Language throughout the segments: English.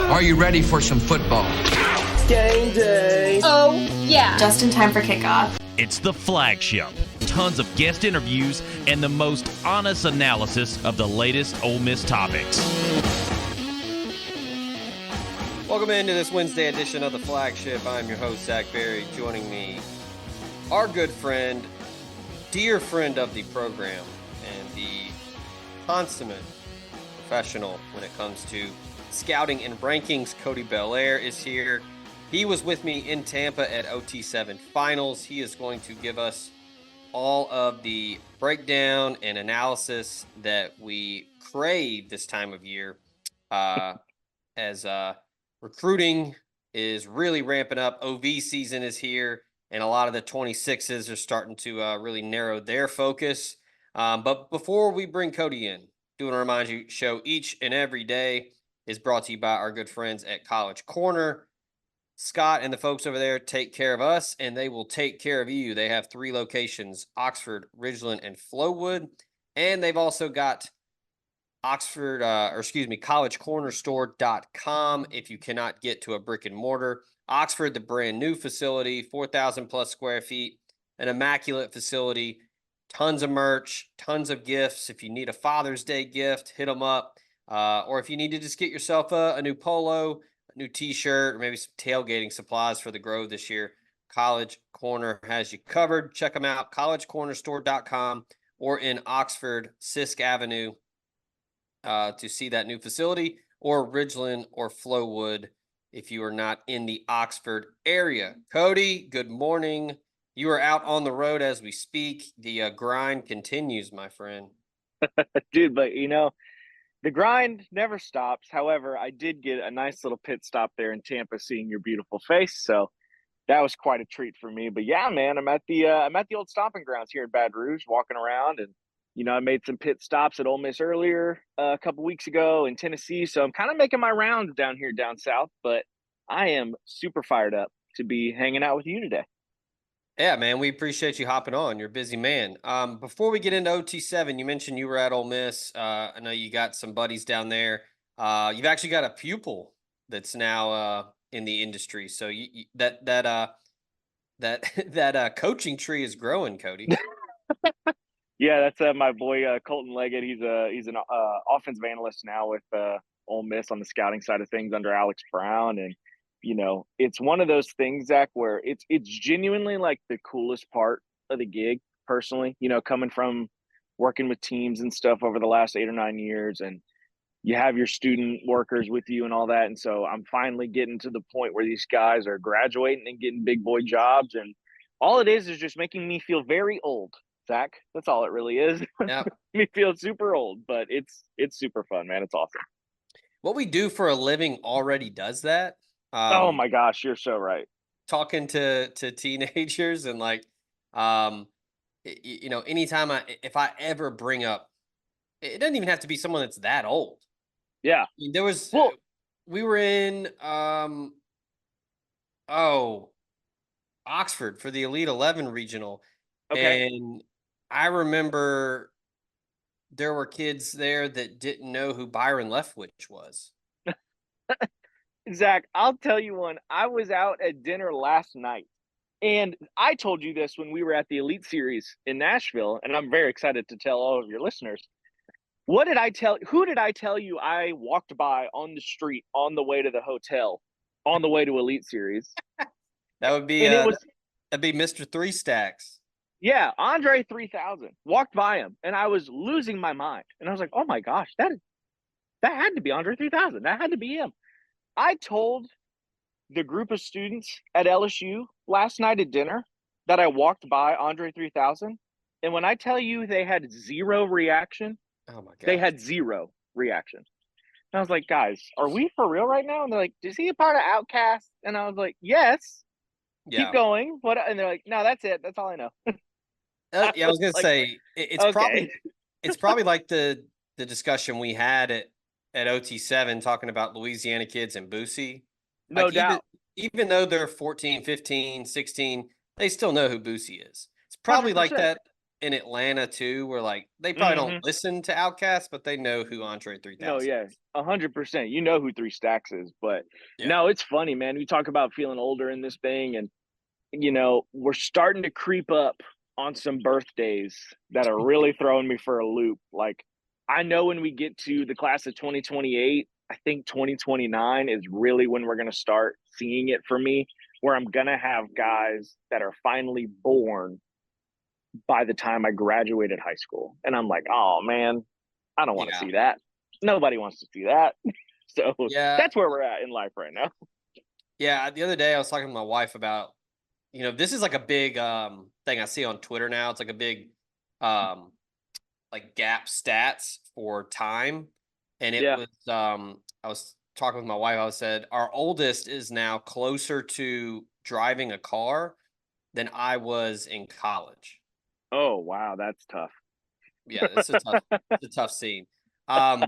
Are you ready for some football? Game day. Oh, yeah. Just in time for kickoff. It's the Flagship. Tons of guest interviews and the most honest analysis of the latest Ole Miss topics. Welcome into this Wednesday edition of the Flagship. I'm your host, Zach Berry. Joining me, our good friend, dear friend of the program, and the consummate professional when it comes to scouting and rankings, Cody Belair is here. He was with me in Tampa at OT7 Finals. He is going to give us all of the breakdown and analysis that we crave this time of year as recruiting is really ramping up. OV season is here, and a lot of the 26s are starting to really narrow their focus. But before we bring Cody in, do want to remind you, show each and every day is brought to you by our good friends at College Corner. Scott and the folks over there take care of us, and they will take care of you. They have 3 locations, Oxford, Ridgeland, and Flowood. And they've also got collegecornerstore.com if you cannot get to a brick and mortar. Oxford, the brand new facility, 4,000 plus square feet, an immaculate facility, tons of merch, tons of gifts. If you need a Father's Day gift, hit them up. Or if you need to just get yourself a new polo, a new t-shirt, or maybe some tailgating supplies for the Grove this year, College Corner has you covered. Check them out, collegecornerstore.com, or in Oxford, Sisk Avenue, to see that new facility, or Ridgeland or Flowood if you are not in the Oxford area. Cody, good morning. You are out on the road as we speak. The grind continues, my friend. Dude, but the grind never stops. However, I did get a nice little pit stop there in Tampa, seeing your beautiful face. So that was quite a treat for me. But yeah, man, I'm at the old stomping grounds here in Baton Rouge, walking around, and I made some pit stops at Ole Miss earlier a couple weeks ago in Tennessee. So I'm kind of making my rounds down here down south. But I am super fired up to be hanging out with you today. Yeah, man, we appreciate you hopping on. You're a busy man. Before we get into OT7, you mentioned you were at Ole Miss. I know you got some buddies down there. You've actually got a pupil that's now in the industry. So that coaching tree is growing, Cody. Yeah, that's my boy Colton Leggett. He's an offensive analyst now with Ole Miss on the scouting side of things under Alex Brown, and it's one of those things, Zach, where it's genuinely like the coolest part of the gig, personally, coming from working with teams and stuff over the last 8 or 9 years, and you have your student workers with you and all that. And so I'm finally getting to the point where these guys are graduating and getting big boy jobs. And all it is just making me feel very old, Zach. That's all it really is. Yep. Me feel super old, but it's super fun, man. It's awesome. What we do for a living already does that. Oh my gosh, you're so right. Talking to teenagers and anytime if I ever bring up, it doesn't even have to be someone that's that old. Yeah. We were in, Oxford for the Elite 11 regional. Okay. And I remember there were kids there that didn't know who Byron Leftwich was. Zach, I'll tell you one. I was out at dinner last night, and I told you this when we were at the Elite Series in Nashville, and I'm very excited to tell all of your listeners. Who did I tell you I walked by on the street on the way to the hotel, on the way to Elite Series? That would be that'd be Mr. Three Stacks. Yeah, Andre 3000. Walked by him, and I was losing my mind. And I was like, oh my gosh, that had to be Andre 3000. That had to be him. I told the group of students at LSU last night at dinner that I walked by Andre 3000. And when I tell you they had zero reaction, oh my God, they had zero reaction. And I was like, guys, are we for real right now? And they're like, is he a part of Outcast? And I was like, yes. Yeah. Keep going. What? And they're like, no, that's it. That's all I know. Yeah, I was gonna say it's okay. probably like the discussion we had at OT7 talking about Louisiana kids and Boosie. No doubt. Even though they're 14, 15, 16, they still know who Boosie is. It's probably 100%. like that. in Atlanta too, where like they probably don't Hmm. listen to Outkast, but they know who Andre No, 3000 yeah, is. 100%. You know who Three Stacks is, but Yeah. no, it's funny, man. We talk about feeling older in this thing, and we're starting to creep up on some birthdays that are really throwing me for a loop. Like, I know when we get to the class of 2028, I think 2029 is really when we're going to start seeing it for me, where I'm going to have guys that are finally born by the time I graduated high school. And I'm like, oh, man, I don't want to Yeah. see that. Nobody wants to see that. So Yeah. that's where we're at in life right now. Yeah. The other day I was talking to my wife about, this is like a big thing I see on Twitter now. It's like a big um like gap stats for time. And it Yeah. was I was talking with my wife, I said our oldest is now closer to driving a car than I was in college. Oh, wow. That's tough. Yeah, it's a tough scene. Um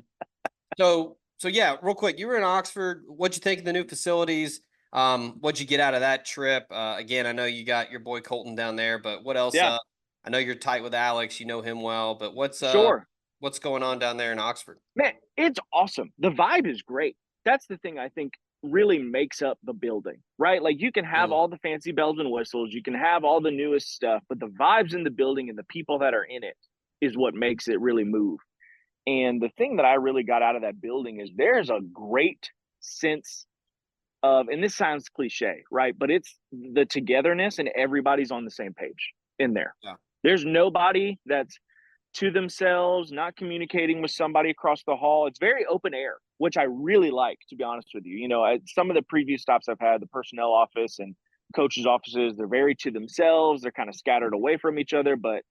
so yeah, real quick, you were in Oxford. What'd you think of the new facilities? What'd you get out of that trip? Again, I know you got your boy Colton down there, but what else? Yeah, I know you're tight with Alex, you know him well, but sure. what's going on down there in Oxford? Man, it's awesome. The vibe is great. That's the thing I think really makes up the building, right? Like you can have Mm, all the fancy bells and whistles, you can have all the newest stuff, but the vibes in the building and the people that are in it is what makes it really move. And the thing that I really got out of that building is there's a great sense of, and this sounds cliche, right? But it's the togetherness and everybody's on the same page in there. yeah, There's nobody that's to themselves, not communicating with somebody across the hall. It's very open air, which I really like, to be honest with you. Some of the previous stops I've had, the personnel office and coaches' offices, they're very to themselves. They're kind of scattered away from each other. But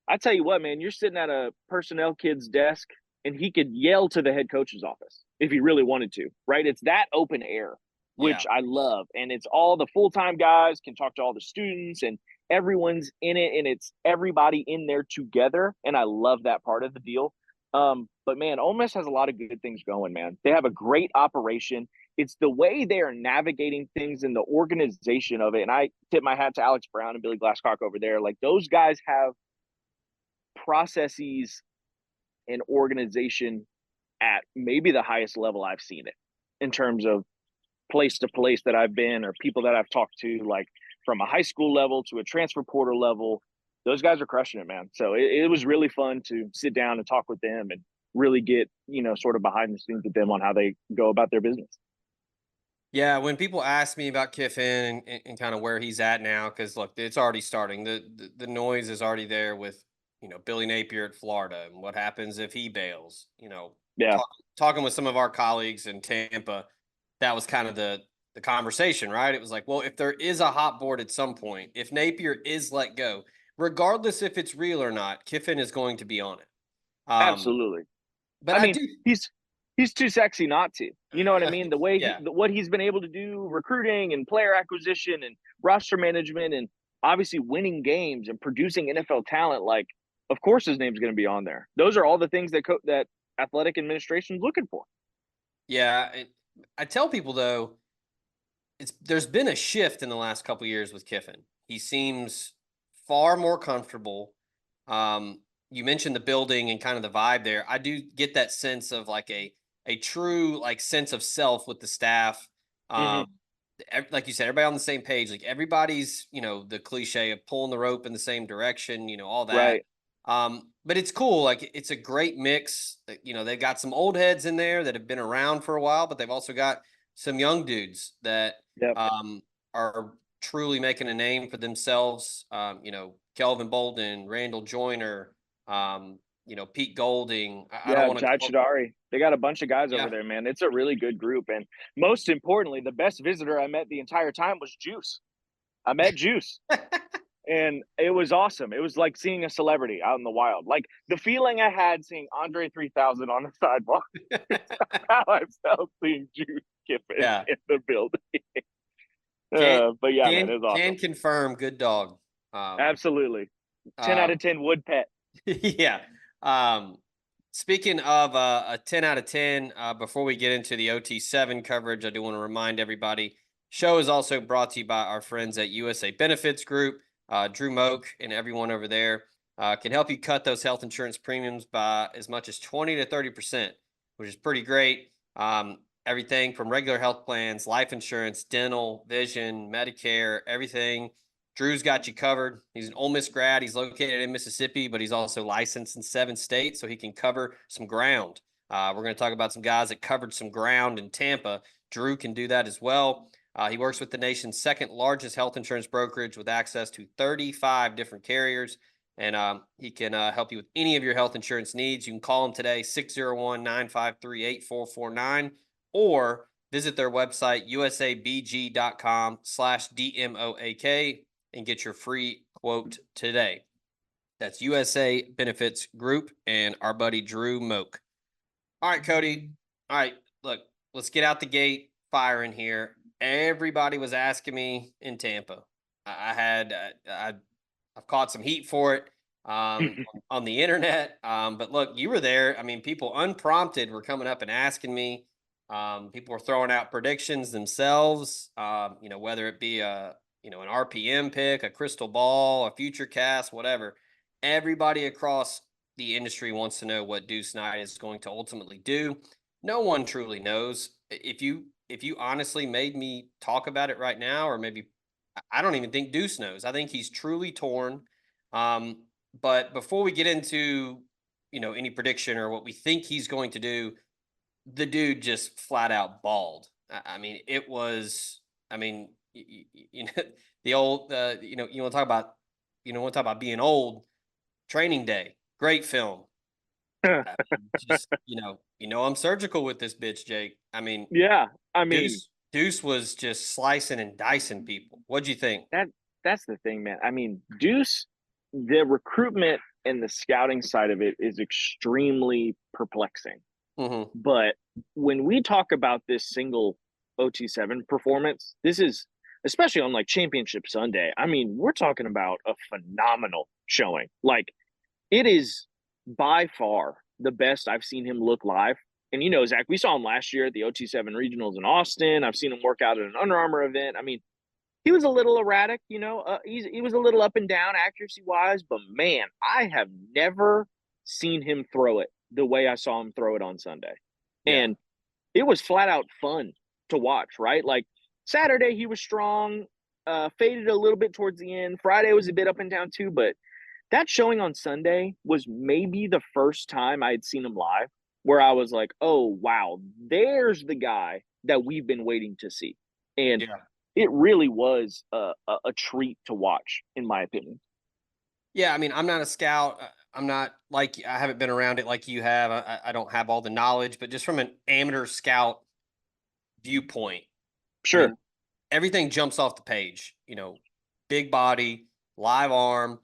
I tell you what, man, you're sitting at a personnel kid's desk and he could yell to the head coach's office if he really wanted to, right? It's that open air, yeah, which I love. And it's all the full time guys can talk to all the students and everyone's in it and it's everybody in there together. And I love that part of the deal. But man, Ole Miss has a lot of good things going, man. They have a great operation. It's the way they are navigating things and the organization of it. And I tip my hat to Alex Brown and Billy Glasscock over there. Like those guys have processes and organization at maybe the highest level I've seen it in terms of place to place that I've been or people that I've talked to, like from a high school level to a transfer portal level. Those guys are crushing it, man. So it was really fun to sit down and talk with them and really get, sort of behind the scenes with them on how they go about their business. yeah. When people ask me about Kiffin and kind of where he's at now, because look, it's already starting. The noise is already there with Billy Napier at Florida and what happens if he bails. Yeah, Talk, talking with some of our colleagues in Tampa, that was kind of the conversation, right? It was like, well, if there is a hot board at some point, if Napier is let go, regardless if it's real or not, Kiffin is going to be on it. Um, absolutely. but I I mean, do, he's too sexy not to. You know what I mean? The way yeah, what he's been able to do, recruiting and player acquisition and roster management, and obviously winning games and producing NFL talent. Like, of course, his name's going to be on there. Those are all the things that athletic administration is looking for. yeah. I tell people though, there's been a shift in the last couple years with Kiffin. He seems far more comfortable. You mentioned the building and kind of the vibe there. I do get that sense of like a true like sense of self with the staff. Um, Mm-hmm. like you said, everybody on the same page. Like everybody's, the cliche of pulling the rope in the same direction. All that. Right. But it's cool. Like it's a great mix. They've got some old heads in there that have been around for a while, but they've also got some young dudes that Yep. are truly making a name for themselves. Kelvin Bolden, Randall Joyner, Pete Golding. I don't Yeah, want to Jai call. Chidari. They got a bunch of guys over Yeah. there, man. It's a really good group. And most importantly, the best visitor I met the entire time was Juice. I met Juice. And it was awesome. It was like seeing a celebrity out in the wild. Like the feeling I had seeing Andre 3000 on the sidewalk, how I felt seeing Juice Kiffin Yeah. in the building. Can But yeah, man, can it was awesome. can confirm good dog. Um, Absolutely. 10 out of um, 10 would pet. yeah. Um, Speaking of a 10 out of 10, before we get into the OT7 coverage, I do want to remind everybody, show is also brought to you by our friends at USA Benefits Group, Drew Moak and everyone over there. can help you cut those health insurance premiums by as much as 20 to 30%, which is pretty great. Everything from regular health plans, life insurance, dental, vision, Medicare, everything. Drew's got you covered. He's an Ole Miss grad. He's located in Mississippi, but he's also licensed in 7 states, so he can cover some ground. We're going to talk about some guys that covered some ground in Tampa. Drew can do that as well. He works with the nation's second largest health insurance brokerage with access to 35 different carriers. And he can help you with any of your health insurance needs. You can call him today, 601-953-8449, or visit their website, usabg.com/DMOAK, and get your free quote today. That's USA Benefits Group and our buddy Drew Moak. All right, Cody. All right, look, let's get out the gate firing here. Everybody was asking me in Tampa. I've caught some heat for it on the internet. But look, you were there. I mean, people unprompted were coming up and asking me. People were throwing out predictions themselves, whether it be an RPM pick, a crystal ball, a future cast, whatever. Everybody across the industry wants to know what Deuce Knight is going to ultimately do. No one truly knows. If you honestly made me talk about it right now, or maybe I don't even think Deuce knows. I think he's truly torn. But before we get into, any prediction or what we think he's going to do, the dude just flat out balled. I mean, it was, the old, you want to talk about, being old. Training Day, great film. I'm surgical with this bitch, Jake. I mean, yeah, Deuce was just slicing and dicing people. What'd you think? That's the thing, man. I mean, Deuce, the recruitment and the scouting side of it is extremely perplexing. Mm-hmm. But when we talk about this single OT7 performance, this is especially on like Championship Sunday. I mean, we're talking about a phenomenal showing. Like, it is by far the best I've seen him look live. And Zach, we saw him last year at the OT7 regionals in Austin. I've seen him work out at an Under Armour event. I mean, he was a little erratic, he was a little up and down accuracy wise, but man, I have never seen him throw it the way I saw him throw it on Sunday. Yeah. And it was flat out fun to watch, right? Like Saturday, he was strong, faded a little bit towards the end. Friday was a bit up and down too, but that showing on Sunday was maybe the first time I had seen him live where I was like, oh, wow, there's the guy that we've been waiting to see. And it really was a treat to watch, in my opinion. Yeah, I mean, I'm not a scout. I'm not like, I haven't been around it like you have. I don't have all the knowledge, but just from an amateur scout viewpoint, Sure. I mean, everything jumps off the page. Big body, live arm.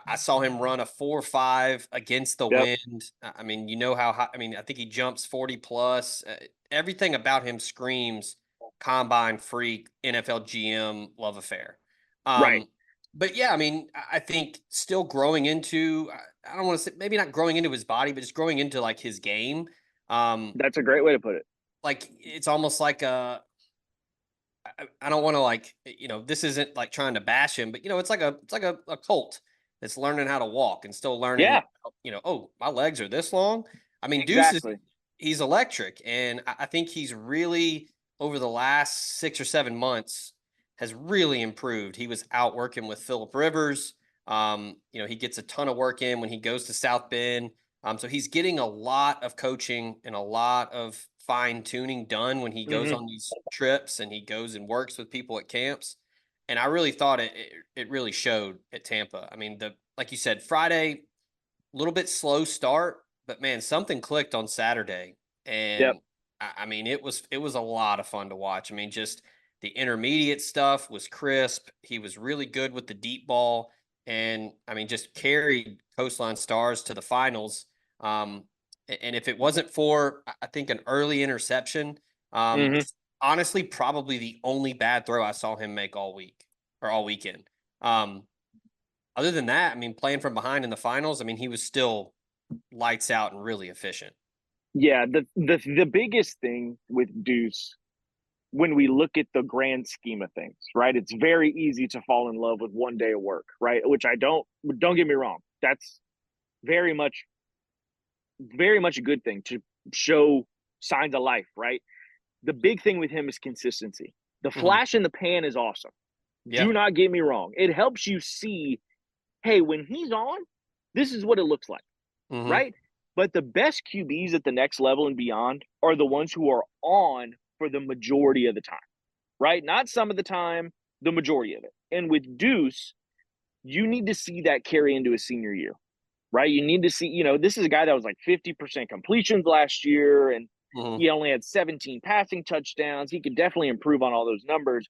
I saw him run a 4.5 against the wind. I mean, how high, I think he jumps 40 plus. Everything about him screams combine freak, NFL GM love affair. Right. But yeah, I mean, I think still growing into, I don't want to say, maybe not growing into his body, but just growing into like his game. That's a great way to put it. Like, it's almost like I don't want to this isn't like trying to bash him, but it's like a cult that's learning how to walk and still learning, oh, my legs are this long. I mean, exactly. He's electric. And I think he's really, over the last 6 or 7 months, has really improved. He was out working with Phillip Rivers. He gets a ton of work in when he goes to South Bend. So he's getting a lot of coaching and a lot of fine tuning done when he goes on these trips and he goes and works with people at camps. And I really thought it really showed at Tampa. I mean, like you said, Friday, a little bit slow start, but man, something clicked on Saturday. And I mean, it was a lot of fun to watch. I mean, just the intermediate stuff was crisp. He was really good with the deep ball. And I mean, just carried Coastline Stars to the finals. And if it wasn't for, I think, an early interception, honestly, probably the only bad throw I saw him make all week or all weekend. Other than that, I mean, playing from behind in the finals, I mean, he was still lights out and really efficient. Yeah, the biggest thing with Deuce, when we look at the grand scheme of things, right? It's very easy to fall in love with one day of work, right? Which don't get me wrong. That's very much a good thing to show signs of life, right? The big thing with him is consistency. The flash in the pan is awesome. Yeah. Do not get me wrong. It helps you see, hey, when he's on, this is what it looks like, right? But the best QBs at the next level and beyond are the ones who are on for the majority of the time, right? Not some of the time, the majority of it. And with Deuce, you need to see that carry into his senior year, right? You need to see, this is a guy that was like 50% completions last year, and he only had 17 passing touchdowns. He could definitely improve on all those numbers.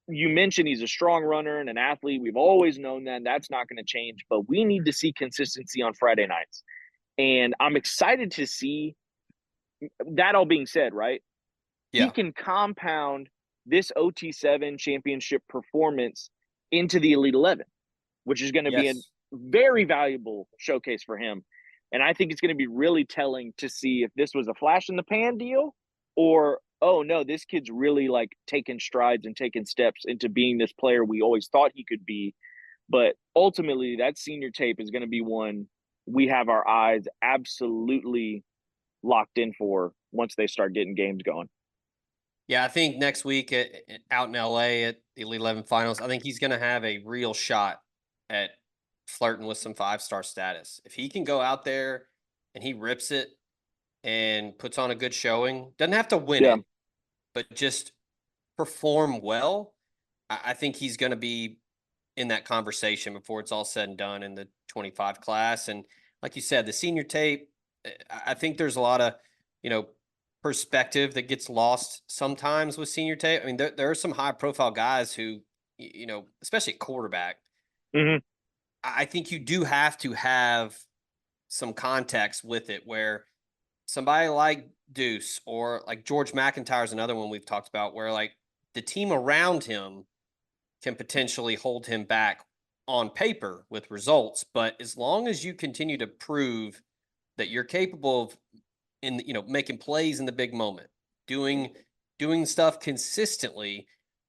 You mentioned he's a strong runner and an athlete. We've always known that. That's not going to change, but we need to see consistency on Friday nights. And I'm excited to see that. All being said, right? Yeah. He can compound this OT7 championship performance into the Elite 11, which is going to be a very valuable showcase for him. And I think it's going to be really telling to see if this was a flash in the pan deal, or, oh no, this kid's really like taking strides and taking steps into being this player we always thought he could be. But ultimately, that senior tape is going to be one we have our eyes absolutely locked in for once they start getting games going. Yeah, I think next week out in LA at the Elite 11 finals, I think he's going to have a real shot at flirting with some 5-star status. If he can go out there and he rips it and puts on a good showing, doesn't have to win it, but just perform well, I think he's going to be in that conversation before it's all said and done in the 25 class. And like you said, the senior tape, I think there's a lot of, perspective that gets lost sometimes with senior tape. I mean, there are some high profile guys who, especially at quarterback, I think you do have to have some context with it, where somebody like Deuce or like George McIntyre is another one we've talked about, where like the team around him can potentially hold him back on paper with results. But as long as you continue to prove that you're capable of making plays in the big moment, doing stuff consistently,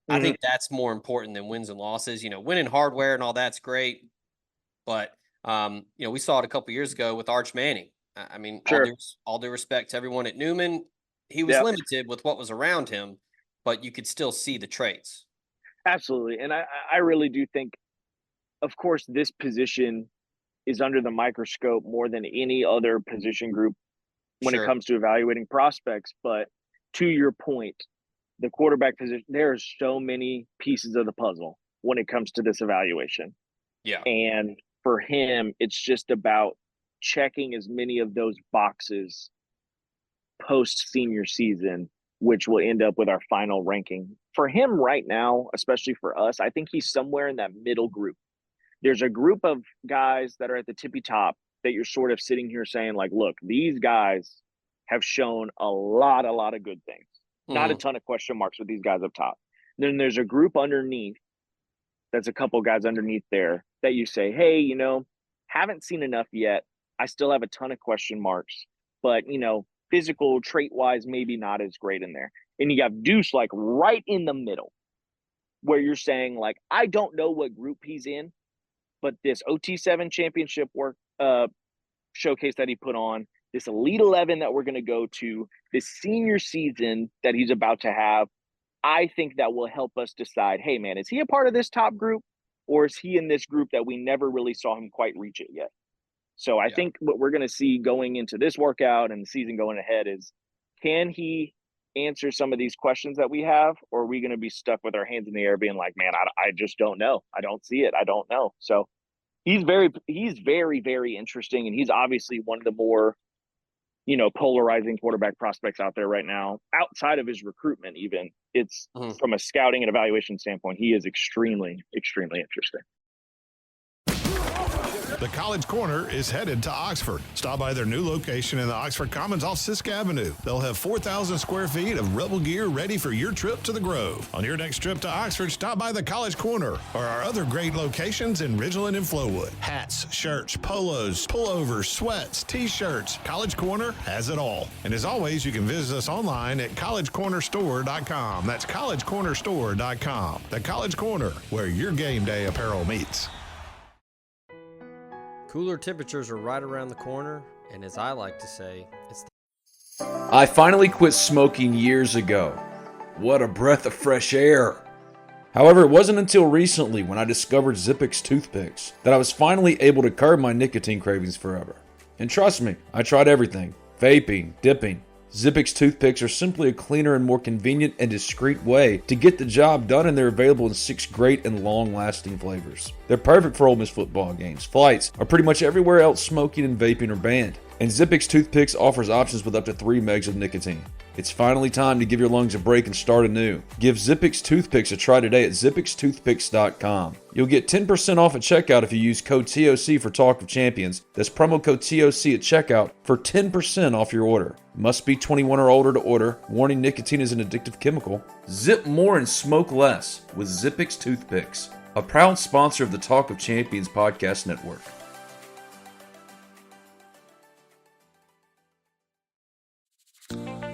I think that's more important than wins and losses. Winning hardware and all that's great, but we saw it a couple years ago with Arch Manning. I mean, all due respect to everyone at Newman, he was limited with what was around him, but you could still see the traits. Absolutely. And I really do think, of course, this position is under the microscope more than any other position group when it comes to evaluating prospects. But to your point, the quarterback position, there are so many pieces of the puzzle when it comes to this evaluation. Yeah. And for him, it's just about checking as many of those boxes post senior season, which will end up with our final ranking. For him right now, especially for us, I think he's somewhere in that middle group. There's a group of guys that are at the tippy top that you're sort of sitting here saying, like, look, these guys have shown a lot of good things. Not a ton of question marks with these guys up top. Then there's a group underneath, that's a couple guys underneath there that you say, hey, haven't seen enough yet. I still have a ton of question marks, but, physical trait-wise, maybe not as great in there. And you have Deuce, like, right in the middle, where you're saying, like, I don't know what group he's in, but this OT7 championship work showcase that he put on, this Elite 11 that we're going to go to, this senior season that he's about to have, I think that will help us decide, hey, man, is he a part of this top group, or is he in this group that we never really saw him quite reach it yet? So I think what we're going to see going into this workout and the season going ahead is, can he answer some of these questions that we have, or are we going to be stuck with our hands in the air being like, man, I just don't know. I don't see it. I don't know. So he's very, very interesting. And he's obviously one of the more, polarizing quarterback prospects out there right now, outside of his recruitment. Even it's from a scouting and evaluation standpoint, he is extremely, extremely interesting. The College Corner is headed to Oxford. Stop by their new location in the Oxford Commons off Sisk Avenue. They'll have 4,000 square feet of Rebel gear ready for your trip to the Grove. On your next trip to Oxford, stop by the College Corner or our other great locations in Ridgeland and Flowood. Hats, shirts, polos, pullovers, sweats, t-shirts. College Corner has it all. And as always, you can visit us online at collegecornerstore.com. That's collegecornerstore.com. The College Corner, where your game day apparel meets. Cooler temperatures are right around the corner, and as I like to say, I finally quit smoking years ago. What a breath of fresh air. However, it wasn't until recently when I discovered Zippix toothpicks that I was finally able to curb my nicotine cravings forever. And trust me, I tried everything. Vaping, dipping. Zippix toothpicks are simply a cleaner and more convenient and discreet way to get the job done, and they're available in 6 great and long-lasting flavors. They're perfect for Ole Miss football games, flights, or pretty much everywhere else smoking and vaping are banned. And Zippix toothpicks offers options with up to 3 megs of nicotine. It's finally time to give your lungs a break and start anew. Give Zippix toothpicks a try today at zippixtoothpicks.com. You'll get 10% off at checkout if you use code TOC for Talk of Champions. That's promo code TOC at checkout for 10% off your order. Must be 21 or older to order. Warning: nicotine is an addictive chemical. Zip more and smoke less with Zippix toothpicks. A proud sponsor of the Talk of Champions podcast network.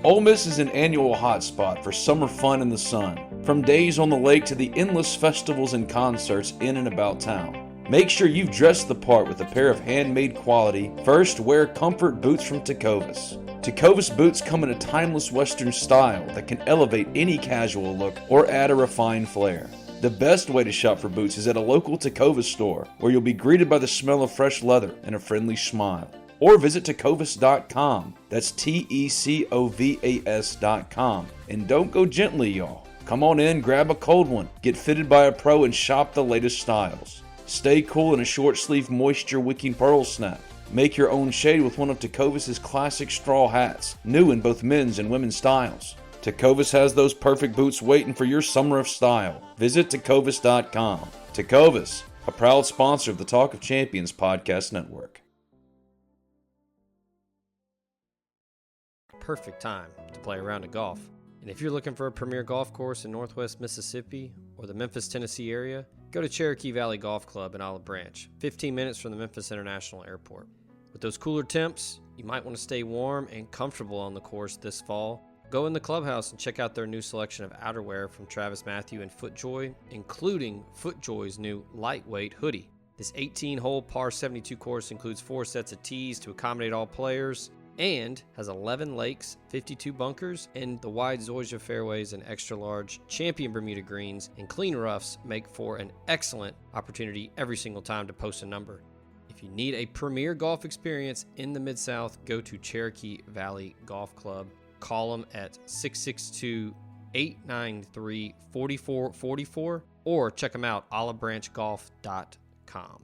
Ole Miss is an annual hotspot for summer fun in the sun, from days on the lake to the endless festivals and concerts in and about town. Make sure you've dressed the part with a pair of handmade quality, first wear comfort boots from Tecovas. Tecovas boots come in a timeless Western style that can elevate any casual look or add a refined flair. The best way to shop for boots is at a local Tecovas store, where you'll be greeted by the smell of fresh leather and a friendly smile. Or visit Tecovas.com. That's Tecovas.com. And don't go gently, y'all. Come on in, grab a cold one, get fitted by a pro, and shop the latest styles. Stay cool in a short sleeve moisture-wicking pearl snap. Make your own shade with one of Tecovas' classic straw hats, new in both men's and women's styles. Tecovas has those perfect boots waiting for your summer of style. Visit Tecovas.com. Tecovas, a proud sponsor of the Talk of Champions podcast network. perfect time to play a round of golf. And if you're looking for a premier golf course in Northwest Mississippi or the Memphis, Tennessee area, go to Cherokee Valley Golf Club in Olive Branch, 15 minutes from the Memphis International Airport. With those cooler temps, you might want to stay warm and comfortable on the course this fall. Go in the clubhouse and check out their new selection of outerwear from Travis Matthew and FootJoy, including FootJoy's new lightweight hoodie. This 18-hole par 72 course includes 4 sets of tees to accommodate all players and has 11 lakes, 52 bunkers, and the wide zoysia fairways and extra-large Champion Bermuda greens and clean roughs make for an excellent opportunity every single time to post a number. If you need a premier golf experience in the Mid-South, go to Cherokee Valley Golf Club. Call them at 662-893-4444 or check them out olivebranchgolf.com.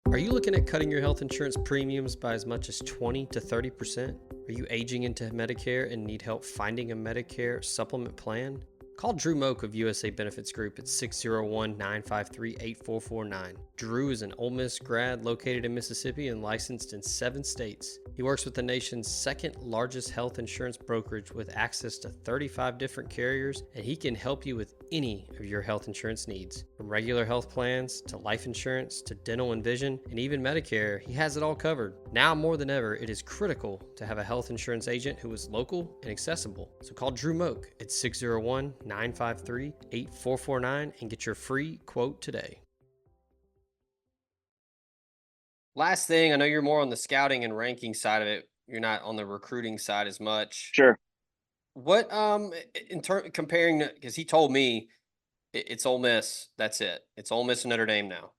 Are you looking at cutting your health insurance premiums by as much as 20 to 30%? Are you aging into Medicare and need help finding a Medicare supplement plan? Call Drew Moak of USA Benefits Group at 601-953-8449. Drew is an Ole Miss grad located in Mississippi and licensed in 7 states. He works with the nation's second largest health insurance brokerage with access to 35 different carriers, and he can help you with any of your health insurance needs. From regular health plans to life insurance to dental and vision and even Medicare, he has it all covered. Now more than ever, it is critical to have a health insurance agent who is local and accessible. So call Drew Moak at 601-953-8449 and get your free quote today. Last thing, I know you're more on the scouting and ranking side of it. You're not on the recruiting side as much. Sure. What in comparing, because he told me it's Ole Miss. That's it. It's Ole Miss and Notre Dame now.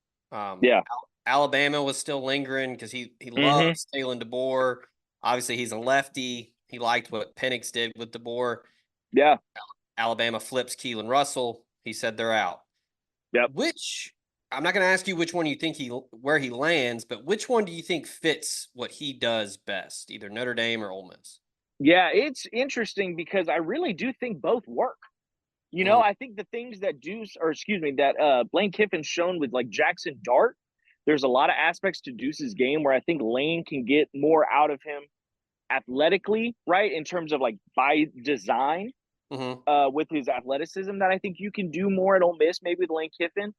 Yeah. Alabama was still lingering because he loves Kalen DeBoer. Obviously, he's a lefty. He liked what Penix did with DeBoer. Yeah. Alabama flips Keelan Russell. He said they're out. Yep. Which I'm not going to ask you which one you think where he lands, but which one do you think fits what he does best, either Notre Dame or Ole Miss? Yeah, it's interesting because I really do think both work. You know, I think the things that Lane Kiffin's shown with like Jackson Dart, there's a lot of aspects to Deuce's game where I think Lane can get more out of him athletically, right? In terms of like by design with his athleticism that I think you can do more at Ole Miss, maybe with Lane Kiffin.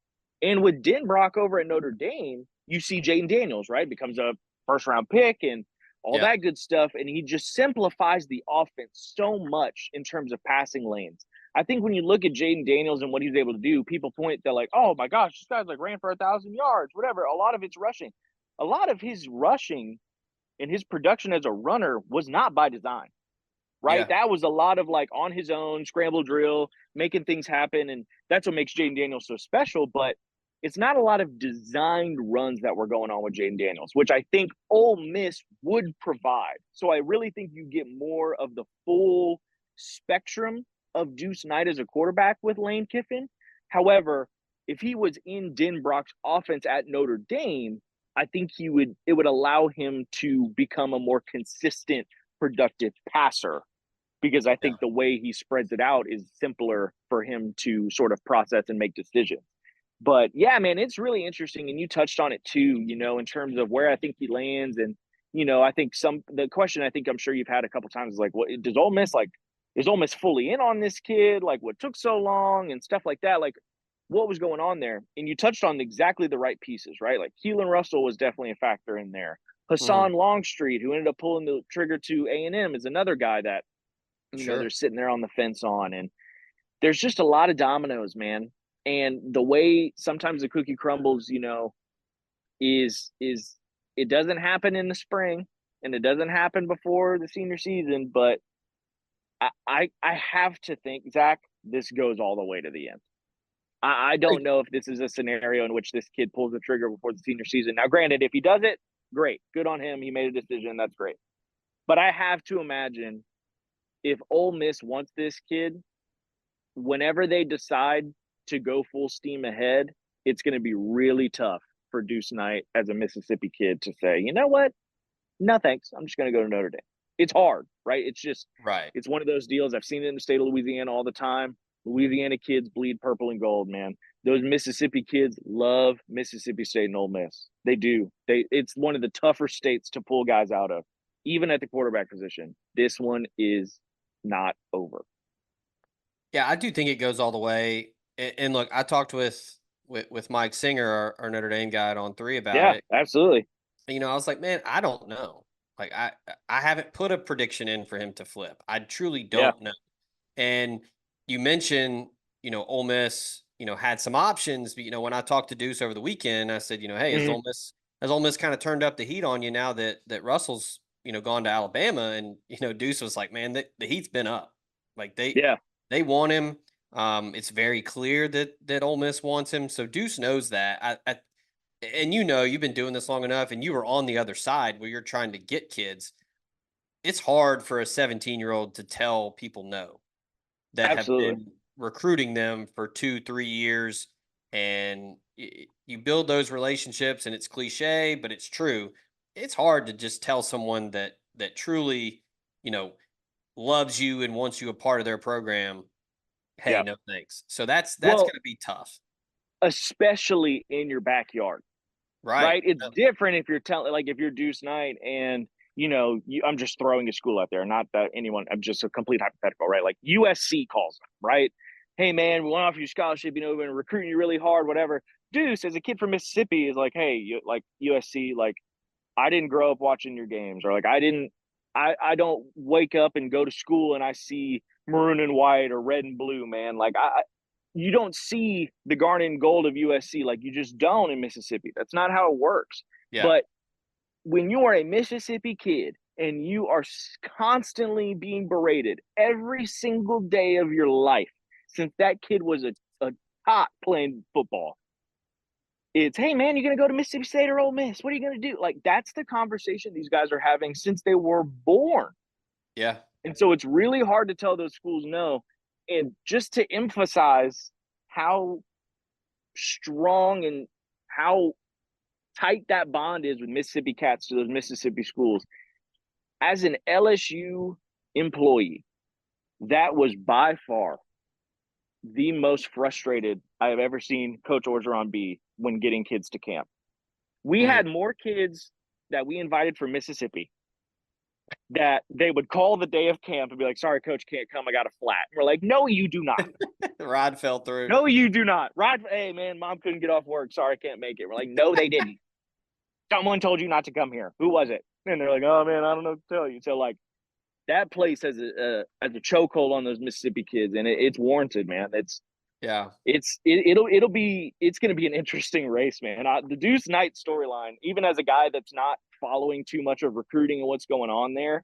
And with Denbrock over at Notre Dame, you see Jaden Daniels, right? Becomes a first-round pick and all that good stuff. And he just simplifies the offense so much in terms of passing lanes. I think when you look at Jaden Daniels and what he's able to do, people point to like, oh my gosh, this guy's like ran for 1,000 yards, whatever. A lot of it's rushing. A lot of his rushing and his production as a runner was not by design, right? Yeah. That was a lot of like on his own scramble drill, making things happen. And that's what makes Jaden Daniels so special. But it's not a lot of designed runs that were going on with Jaden Daniels, which I think Ole Miss would provide. So I really think you get more of the full spectrum of Deuce Knight as a quarterback with Lane Kiffin. However, if he was in Denbrock's offense at Notre Dame, I think it would allow him to become a more consistent, productive passer, because I think the way he spreads it out is simpler for him to sort of process and make decisions. But yeah, man, it's really interesting. And you touched on it too, in terms of where I think he lands. And, I think the question I think I'm sure you've had a couple times is like, what does Ole Miss is Ole Miss fully in on this kid? Like what took so long and stuff like that? Like what was going on there? And you touched on exactly the right pieces, right? Like Keelan Russell was definitely a factor in there. Hassan Longstreet, who ended up pulling the trigger to A&M, is another guy that, they're sitting there on the fence on. And there's just a lot of dominoes, man. And the way sometimes the cookie crumbles, is it doesn't happen in the spring and it doesn't happen before the senior season. But I have to think, Zach, this goes all the way to the end. I don't know if this is a scenario in which this kid pulls the trigger before the senior season. Now, granted, if he does it, great. Good on him. He made a decision. That's great. But I have to imagine if Ole Miss wants this kid, whenever they decide to go full steam ahead, it's going to be really tough for Deuce Knight as a Mississippi kid to say, you know what? No, thanks. I'm just going to go to Notre Dame. It's hard, right? It's just, it's one of those deals. I've seen it in the state of Louisiana all the time. Louisiana kids bleed purple and gold, man. Those Mississippi kids love Mississippi State and Ole Miss. They do. It's one of the tougher states to pull guys out of, even at the quarterback position. This one is not over. Yeah, I do think it goes all the way. And look, I talked with Mike Singer, our Notre Dame guy, on 3 about it. Yeah, absolutely. I was like, man, I don't know. Like I haven't put a prediction in for him to flip. I truly don't know. And you mentioned, Ole Miss, had some options, but when I talked to Deuce over the weekend, I said, hey, has Ole Miss kind of turned up the heat on you now that Russell's, gone to Alabama? And, Deuce was like, man, the heat's been up. Like they want him. It's very clear that Ole Miss wants him. So Deuce knows that. And you've been doing this long enough, and you were on the other side where you're trying to get kids. It's hard for a 17-year-old to tell people no that have been recruiting them for 2-3 years. And you build those relationships, and it's cliche, but it's true. It's hard to just tell someone that truly, loves you and wants you a part of their program, hey, no thanks. So that's going to be tough. Especially in your backyard. Right? It's different if you're if you're Deuce Knight and, I'm just throwing a school out there, not that anyone, I'm just a complete hypothetical, right? Like USC calls them, right? Hey, man, we want to offer you scholarship, we've been recruiting you really hard, whatever. Deuce, as a kid from Mississippi, is like, hey, USC, I didn't grow up watching your games, or I don't wake up and go to school and I see maroon and white or red and blue, man. You don't see the garnet and gold of USC. You just don't in Mississippi. That's not how it works. Yeah. But when you are a Mississippi kid and you are constantly being berated every single day of your life since that kid was a tot playing football, it's, hey, man, you're going to go to Mississippi State or Ole Miss. What are you going to do? That's the conversation these guys are having since they were born. Yeah. And so it's really hard to tell those schools no. And just to emphasize how strong and how tight that bond is with Mississippi cats to those Mississippi schools, as an LSU employee, that was by far the most frustrated I have ever seen Coach Orgeron be when getting kids to camp. We had more kids that we invited from Mississippi that they would call the day of camp and be like, sorry, coach, can't come. I got a flat. And we're like, no, you do not. Rod fell through. No, you do not. Rod, hey, man, mom couldn't get off work. Sorry, I can't make it. We're like, no, they didn't. Someone told you not to come here. Who was it? And they're like, oh, man, I don't know what to tell you. So, that place has a chokehold on those Mississippi kids, and it's warranted, man. It's going to be an interesting race, man. The Deuce Knight storyline, even as a guy that's not following too much of recruiting and what's going on there,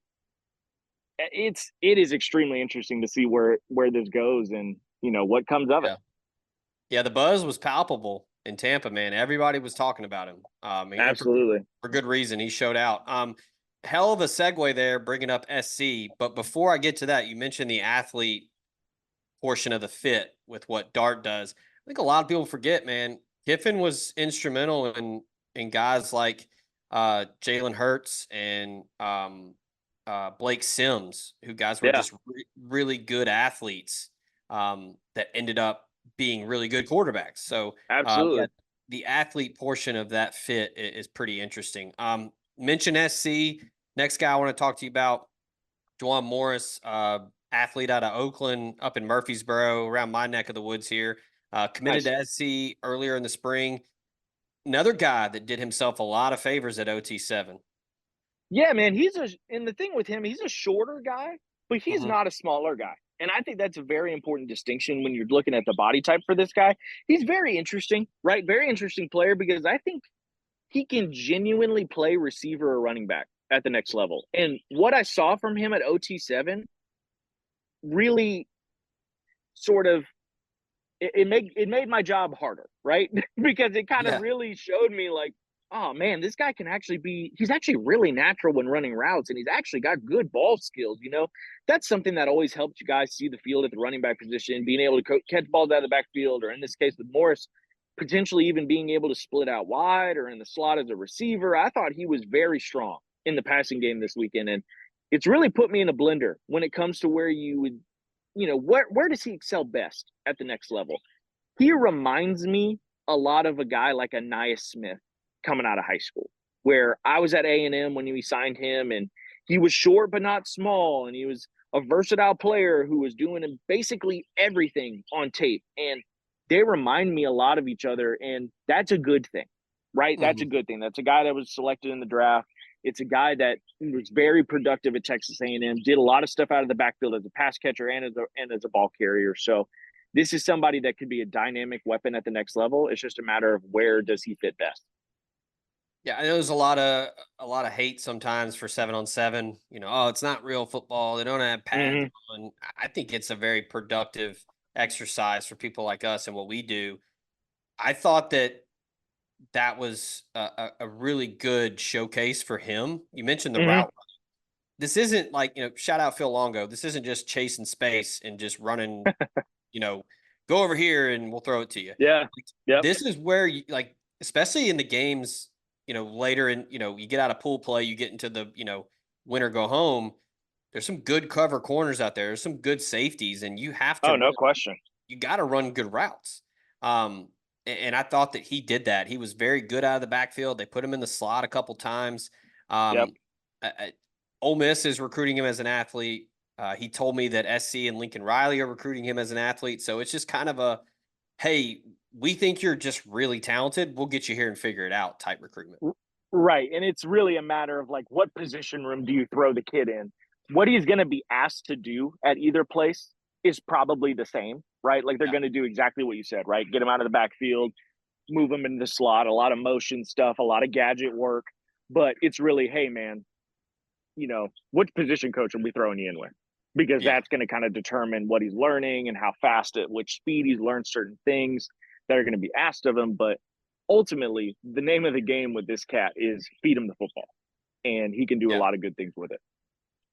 it is extremely interesting to see where this goes and what comes of it. Yeah, the buzz was palpable in Tampa, man. Everybody was talking about him. Absolutely. For good reason. He showed out. Hell of a segue there, bringing up SC. But before I get to that, you mentioned the athlete portion of the fit with what Dart does. I think a lot of people forget, man. Kiffin was instrumental in guys like Jalen Hurts and Blake Sims, who guys were just really good athletes that ended up being really good quarterbacks. So absolutely, the athlete portion of that fit is pretty interesting. Mention SC. Next guy I want to talk to you about, Juwan Morris, athlete out of Oakland, up in Murfreesboro, around my neck of the woods here. Committed to SC earlier in the spring. Another guy that did himself a lot of favors at OT7. Yeah, man, and the thing with him, he's a shorter guy, but he's not a smaller guy. And I think that's a very important distinction when you're looking at the body type for this guy. He's very interesting, right? Very interesting player, because I think he can genuinely play receiver or running back at the next level. And what I saw from him at OT7 really sort of it made my job harder, right? Because it kind of really showed me like, oh man, this guy he's actually really natural when running routes, and he's actually got good ball skills. That's something that always helped you guys see the field at the running back position, being able to catch balls out of the backfield, or in this case with Morris, potentially even being able to split out wide or in the slot as a receiver. I thought he was very strong in the passing game this weekend, and it's really put me in a blender when it comes to where you would, where does he excel best at the next level? He reminds me a lot of a guy like Anais Smith coming out of high school, where I was at A&M when we signed him, and he was short but not small, and he was a versatile player who was doing basically everything on tape. And they remind me a lot of each other, and that's a good thing, right? That's a good thing. That's a guy that was selected in the draft. It's a guy that was very productive at Texas A&M, did a lot of stuff out of the backfield as a pass catcher and as a ball carrier. So this is somebody that could be a dynamic weapon at the next level. It's just a matter of where does he fit best. Yeah, I know there's a lot of hate sometimes for 7-on-7. It's not real football. They don't have pads on. I think it's a very productive exercise for people like us and what we do. I thought that was a really good showcase for him. You mentioned the route. This isn't like, shout out Phil Longo. This isn't just chasing space and just running, go over here and we'll throw it to you. Yeah. Yeah. This is where you especially in the games, later in, you get out of pool play, you get into the, win or go home. There's some good cover corners out there. There's some good safeties, and you have to. Oh, no question. You got to run good routes. And I thought that he did that. He was very good out of the backfield. They put him in the slot a couple times. Ole Miss is recruiting him as an athlete. He told me that SC and Lincoln Riley are recruiting him as an athlete. So it's just kind of a, hey, we think you're just really talented. We'll get you here and figure it out type recruitment. Right. And it's really a matter of like, what position room do you throw the kid in? What he's going to be asked to do at either place is probably the same, right? Like they're going to do exactly what you said, right? Get him out of the backfield, move him into the slot, a lot of motion stuff, a lot of gadget work. But it's really, hey, man, which position coach are we throwing you in with? Because that's going to kind of determine what he's learning and how fast at which speed he's learned certain things that are going to be asked of him. But ultimately, the name of the game with this cat is feed him the football. And he can do a lot of good things with it.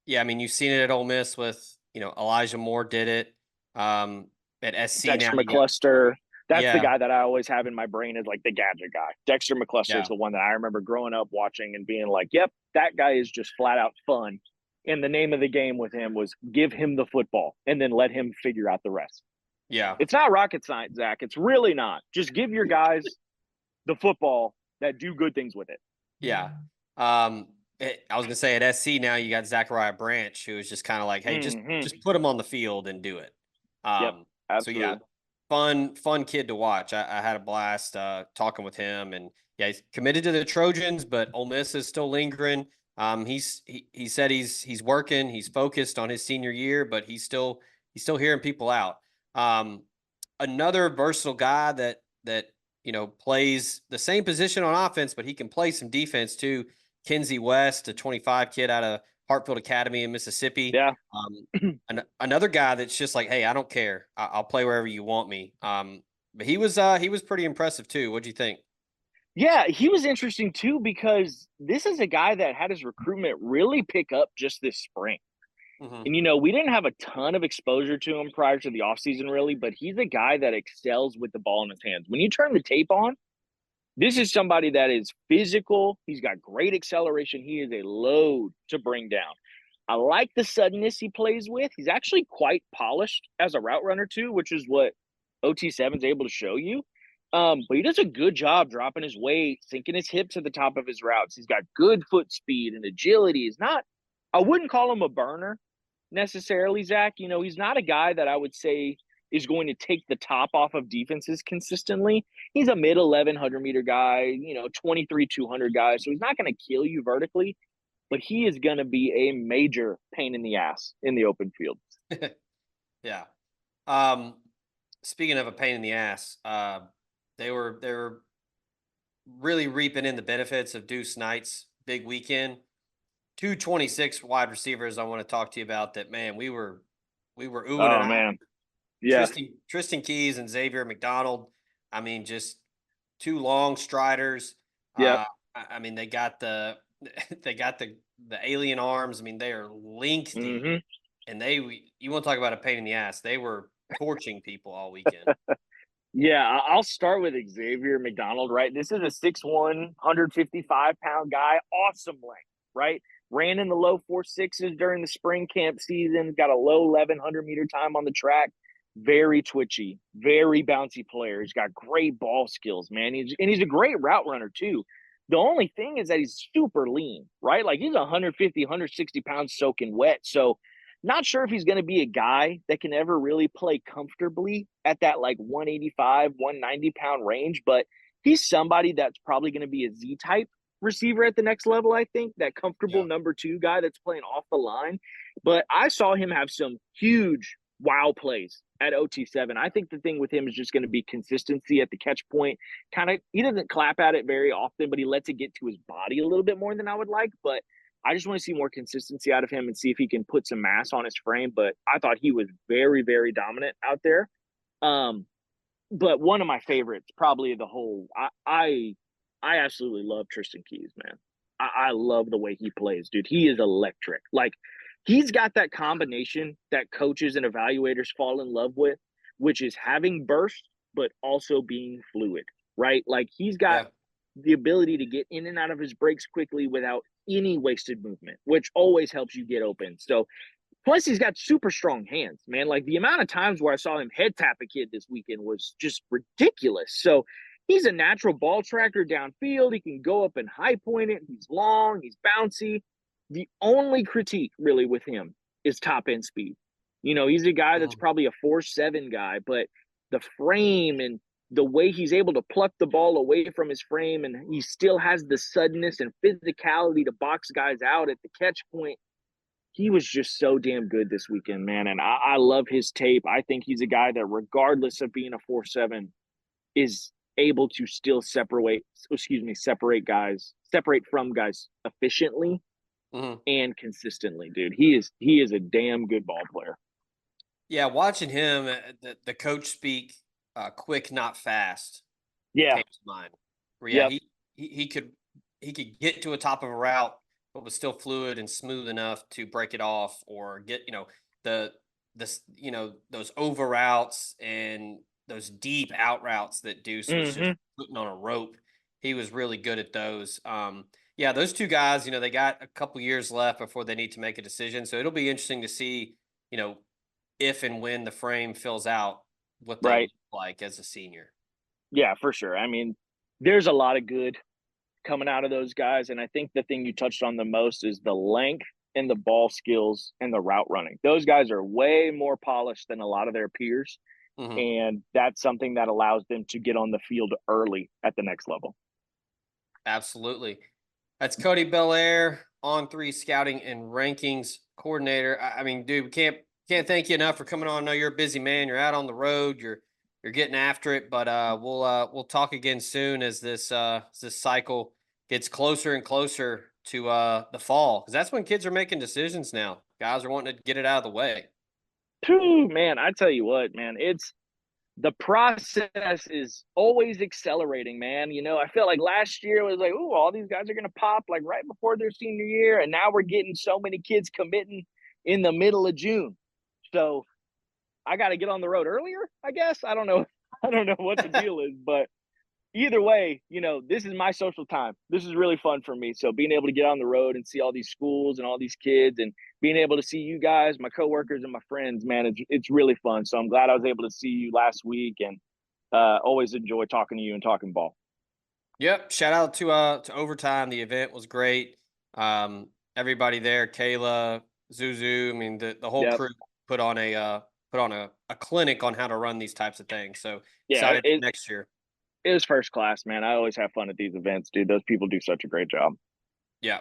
Yeah, I mean, you've seen it at Ole Miss with, Elijah Moore did it at SC. Dexter McCluster. That's the guy that I always have in my brain as like the gadget guy. Dexter McCluster is the one that I remember growing up watching and being like, yep, that guy is just flat out fun. And the name of the game with him was give him the football and then let him figure out the rest. Yeah. It's not rocket science, Zach. It's really not. Just give your guys the football that do good things with it. Yeah. I was going to say at SC now you got Zachariah Branch, who is just kind of like, hey, just put him on the field and do it. Absolutely. So, yeah, fun kid to watch. I had a blast talking with him. And, yeah, he's committed to the Trojans, but Ole Miss is still lingering. He said he's working, he's focused on his senior year, but he's still hearing people out. Another versatile guy that plays the same position on offense, but he can play some defense too. Kenzie West, a 25 kid out of Hartfield Academy in Mississippi. Yeah. Another guy that's just like, hey, I don't care. I'll play wherever you want me. But he was pretty impressive too. What'd you think? Yeah, he was interesting too because this is a guy that had his recruitment really pick up just this spring. Mm-hmm. And, we didn't have a ton of exposure to him prior to the offseason, really, but he's a guy that excels with the ball in his hands. When you turn the tape on, this is somebody that is physical. He's got great acceleration. He is a load to bring down. I like the suddenness he plays with. He's actually quite polished as a route runner, too, which is what OT7 is able to show you. But he does a good job dropping his weight, sinking his hip to the top of his routes. He's got good foot speed and agility. I wouldn't call him a burner necessarily, Zach. He's not a guy that I would say is going to take the top off of defenses consistently. He's a mid 1100-meter guy, 23 200 guy. So he's not going to kill you vertically, but he is going to be a major pain in the ass in the open field. Yeah. Speaking of a pain in the ass, they were really reaping in the benefits of Deuce Knight's big weekend. 226 wide receivers I want to talk to you about that, man. We were oohing Oh, and man. Yeah. Tristan Keys and Xavier McDonald. I mean, just two long striders. Yeah. I mean, they got the alien arms. I mean, they are lengthy. Mm-hmm. And you want to talk about a pain in the ass. They were torching people all weekend. Yeah, I'll start with Xavier McDonald, right? This is a 6'1", 155-pound guy. Awesome length, right? Ran in the low 4.6s during the spring camp season. Got a low 1,100-meter time on the track. Very twitchy, very bouncy player. He's got great ball skills, man. He's a great route runner, too. The only thing is that he's super lean, right? Like he's 150, 160 pounds soaking wet. So not sure if he's going to be a guy that can ever really play comfortably at that like 185, 190 pound range, but he's somebody that's probably going to be a Z type receiver at the next level. I think that comfortable number 2 guy that's playing off the line. But I saw him have some huge wow plays at OT7. I think the thing with him is just going to be consistency at the catch point. He doesn't clap at it very often, but he lets it get to his body a little bit more than I would like. But I just want to see more consistency out of him and see if he can put some mass on his frame. But I thought he was very, very dominant out there. But one of my favorites, probably the whole, I absolutely love Tristan Keys, man. I love the way he plays, dude. He is electric. Like, he's got that combination that coaches and evaluators fall in love with, which is having burst, but also being fluid, right? Like, he's got the ability to get in and out of his breaks quickly without any wasted movement, which always helps you get open. So, plus he's got super strong hands, man. Like the amount of times where I saw him head tap a kid this weekend was just ridiculous. So he's a natural ball tracker downfield. He can go up and high point it. He's long, he's bouncy. The only critique really with him is top end speed. He's a guy that's probably a 4.7 guy, but the frame and the way he's able to pluck the ball away from his frame, and he still has the suddenness and physicality to box guys out at the catch point. He was just so damn good this weekend, man. And I love his tape. I think he's a guy that, regardless of being a 4.7, is able to still separate from guys efficiently and consistently, dude. He is a damn good ball player. Yeah, watching him, the coach speak quick, not fast. Yeah. Came to mind. Where, he could get to a top of a route, but was still fluid and smooth enough to break it off or get, those over routes and those deep out routes that Deuce was just putting on a rope. He was really good at those. Those two guys, they got a couple years left before they need to make a decision. So it'll be interesting to see, if and when the frame fills out, what they look like as a senior. Yeah, for sure. I mean, there's a lot of good coming out of those guys. And I think the thing you touched on the most is the length and the ball skills and the route running. Those guys are way more polished than a lot of their peers. And that's something that allows them to get on the field early at the next level. Absolutely. That's Cody Belair. On3 scouting and rankings coordinator. I mean, dude, we can't thank you enough for coming on. I know you're a busy man. You're out on the road. You're getting after it. But we'll talk again soon as this cycle gets closer and closer to the fall, because that's when kids are making decisions now. Guys are wanting to get it out of the way. Phew, man, I tell you what, man, it's the process is always accelerating, man. You know, I felt like last year was like, oh, all these guys are gonna pop like right before their senior year, and now we're getting so many kids committing in the middle of June. So I got to get on the road earlier, I guess. I don't know. I don't know what the deal is, but either way, you know, this is my social time. This is really fun for me. So being able to get on the road and see all these schools and all these kids and being able to see you guys, my coworkers and my friends, man, it's really fun. So I'm glad I was able to see you last week, and always enjoy talking to you and talking ball. Yep. Shout out to Overtime. The event was great. Everybody there, Kayla, Zuzu. I mean, the whole Yep. crew put on a clinic on how to run these types of things. So Yeah, excited for next year. it was first class, man. I always have fun at these events, dude. Those people do such a great job. Yeah.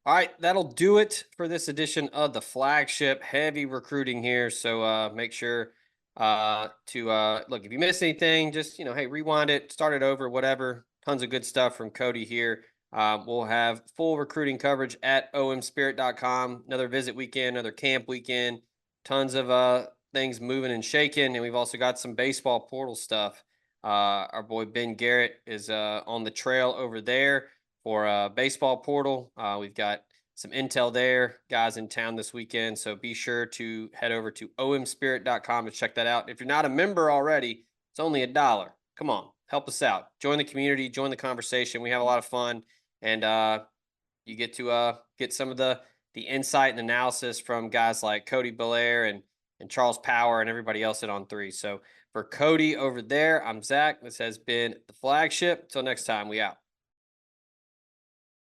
All right, that'll do it for this edition of the Flagship. Heavy recruiting here, so make sure to look. If you miss anything, just hey, rewind it, start it over, whatever. Tons of good stuff from Cody here. We'll have full recruiting coverage at omspirit.com. Another visit weekend, another camp weekend. Tons of things moving and shaking, and we've also got some baseball portal stuff. Our boy Ben Garrett is on the trail over there for baseball portal. We've got some intel there, guys in town this weekend. So be sure to head over to omspirit.com to check that out. If you're not a member already, it's only $1. Come on, help us out. Join the community, join the conversation. We have a lot of fun, and you get to get some of the insight and analysis from guys like Cody Belair and Charles Power and everybody else at On3. So for Cody over there, I'm Zach. This has been the Flagship. Till next time, we out.